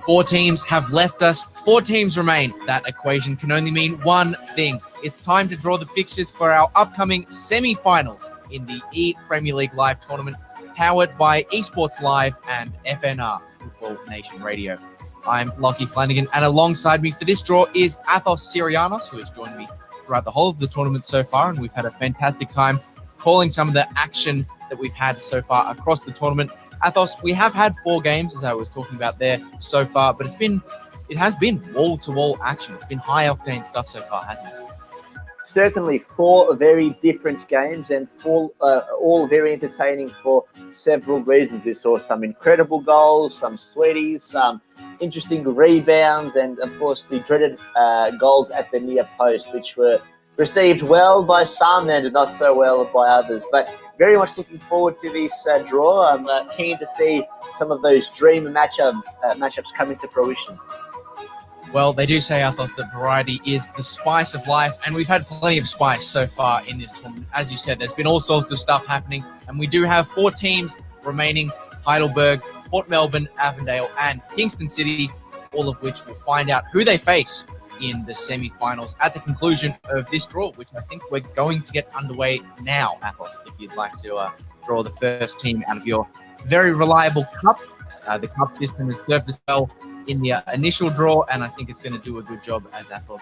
4 teams have left us. 4 teams remain. That equation can only mean one thing. It's time to draw the fixtures for our upcoming semi-finals in the Premier League Live tournament, powered by Esports Live and FNR, Football Nation Radio. I'm Lockie Flanagan, and alongside me for this draw is Athos Sirianos, who has joined me throughout the whole of the tournament so far, and we've had a fantastic time calling some of the action that we've had so far across the tournament. Athos, we have had 4 games, as I was talking about there so far, but it has been wall-to-wall action. It's been high-octane stuff so far, hasn't it? Certainly 4 very different games and all very entertaining for several reasons. We saw some incredible goals, some sweaties, some interesting rebounds, and of course the dreaded goals at the near post, which were received well by some and not so well by others. But very much looking forward to this draw. I'm keen to see some of those dream matchups come into fruition. Well, they do say, Athos, that variety is the spice of life, and we've had plenty of spice so far in this tournament. As you said, there's been all sorts of stuff happening, and we do have 4 teams remaining: Heidelberg, Port Melbourne, Avondale, and Kingston City, all of which will find out who they face in the semi-finals at the conclusion of this draw, which I think we're going to get underway now, Athos, if you'd like to draw the first team out of your very reliable cup. The cup system has served us well in the initial draw, and I think it's going to do a good job as Athos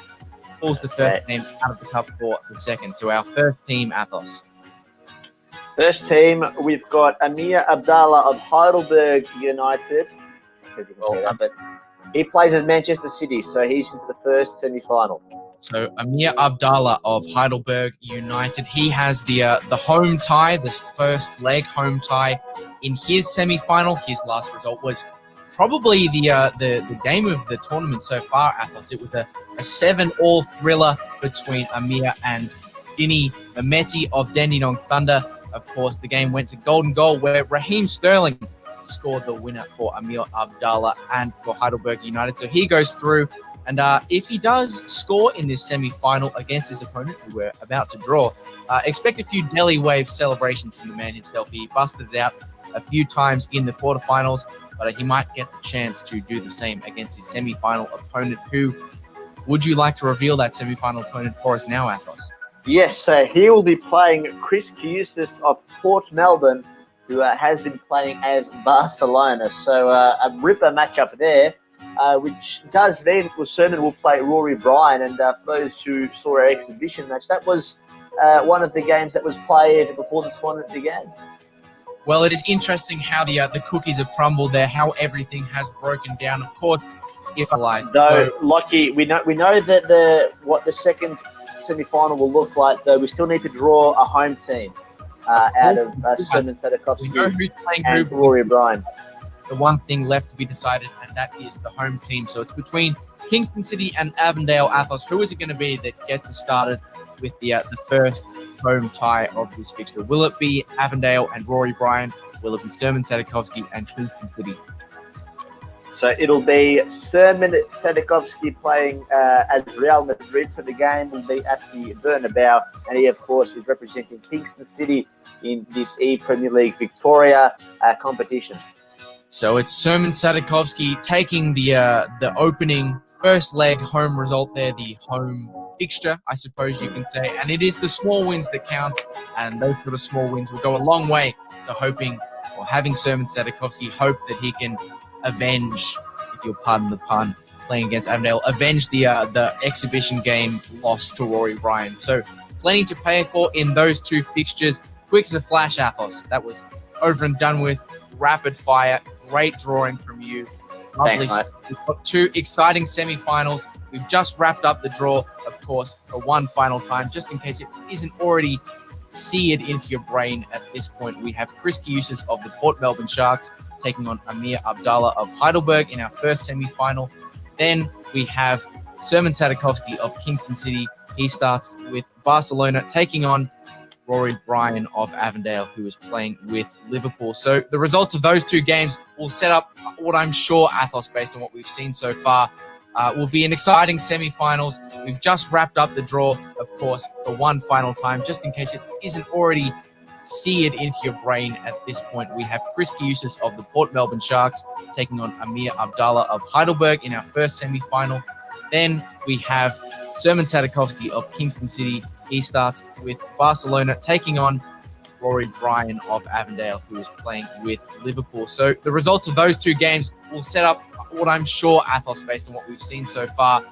pulls the first team out of the cup for the second. So our first team, Athos. First team, we've got Aamir Abdallah of Heidelberg United. But he plays at Manchester City, so he's into the first semi-final. So Aamir Abdallah of Heidelberg United, he has the home tie, the first leg home tie in his semi-final. His last result was probably the game of the tournament so far, Athos. It was a 7-all thriller between Aamir and Dini Mehmeti of Dandenong Thunder. Of course, the game went to golden goal, where Raheem Sterling scored the winner for Aamir Abdallah and for Heidelberg United. So he goes through, and if he does score in this semi-final against his opponent, who we're about to draw, expect a few Delhi Wave celebrations from the man himself. He busted it out a few times in the quarterfinals, but he might get the chance to do the same against his semi-final opponent. Who would you like to reveal that semi-final opponent for us now, Athos? Yes, so he will be playing Kris of Port Melbourne, who has been playing as Barcelona. So a ripper matchup there, which does mean Sermin will play Rory Bryan. And for those who saw our exhibition match, that was one of the games that was played before the tournament began. Well, it is interesting how the cookies have crumbled there, how everything has broken down. Of course, if alive. Though, Lockie, we know that what the second semi-final will look like, though we still need to draw a home team out of Sermin, Sadikovski and Rory Bryan. The one thing left to be decided, and that is the home team. So it's between Kingston City and Avondale. Athos, who is it going to be that gets us started with the first home tie of this fixture? Will it be Avondale and Rory Bryan? Will it be Sermin, Sadikovski and Kingston City? So it'll be Sermin, Sadikovski playing as Real Madrid. So the game will be at the Bernabeu, and he, of course, is representing Kingston City in this Premier League Victoria competition. So it's Sermin, Sadikovski taking the opening first leg home result there, the home fixture, I suppose you can say. And it is the small wins that count, and those sort of small wins will go a long way to hoping, or having Sermin Sadikovski hope that he can avenge, if you'll pardon the pun, playing against Avondale, avenge the exhibition game loss to Rory Bryan. So plenty to pay for in those 2 fixtures. Quick as a flash, Athos. That was over and done with. Rapid fire. Great drawing from you. Lovely. Thanks, We've got 2 exciting semi-finals. We've just wrapped up the draw, of course, for one final time, just in case it isn't already seared into your brain at this point. We have Kioussis of the Port Melbourne Sharks taking on Aamir Abdallah of Heidelberg in our first semi-final. Then we have Sermin Sadikovski of Kingston City. He starts with Barcelona taking on Rory Bryan of Avondale, who is playing with Liverpool. So the results of those 2 games will set up what I'm sure, Athos, based on what we've seen so far, will be an exciting semi-finals. We've just wrapped up the draw, of course, for one final time, just in case it isn't already seared into your brain at this point. We have Kris Kioussis of the Port Melbourne Sharks taking on Aamir Abdallah of Heidelberg in our first semi-final. Then we have Sermin Sadikovski of Kingston City. He starts with Barcelona taking on Rory of Avondale, who is playing with Liverpool. So the results of those two games will set up what I'm sure, Athos, based on what we've seen so far,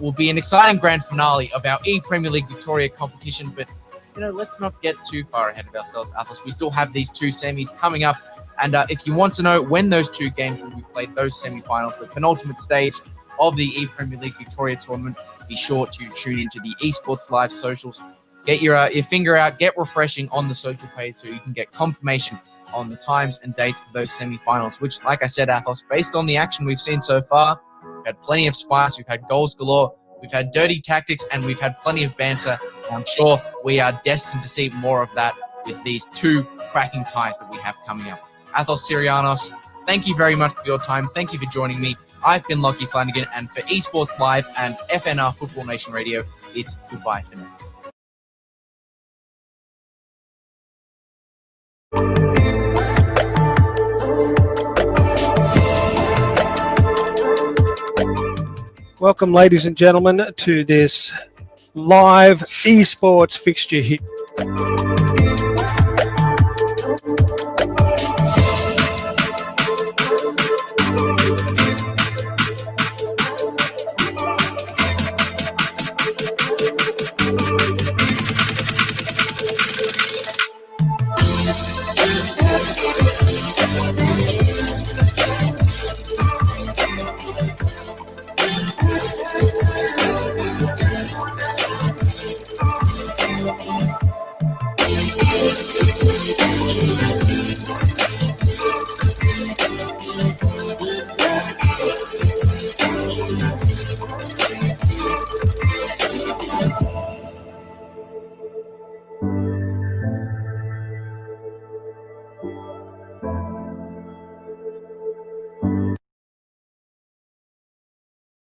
will be an exciting grand finale of our E-Premier League Victoria competition. But, let's not get too far ahead of ourselves, Athos. We still have these two semis coming up. And if you want to know when those two games will be played, those semi-finals, the penultimate stage of the E-Premier League Victoria tournament, be sure to tune into the Esports Live socials. Get your finger out, get refreshing on the social page so you can get confirmation on the times and dates of those semi-finals, which, like I said, Athos, based on the action we've seen so far, we've had plenty of spice, we've had goals galore, we've had dirty tactics, and we've had plenty of banter. I'm sure we are destined to see more of that with these two cracking ties that we have coming up. Athos Sirianos, thank you very much for your time. Thank you for joining me. I've been Lockie Flanagan, and for Esports Live and FNR Football Nation Radio, it's goodbye for now. Welcome, ladies and gentlemen, to this live esports fixture here.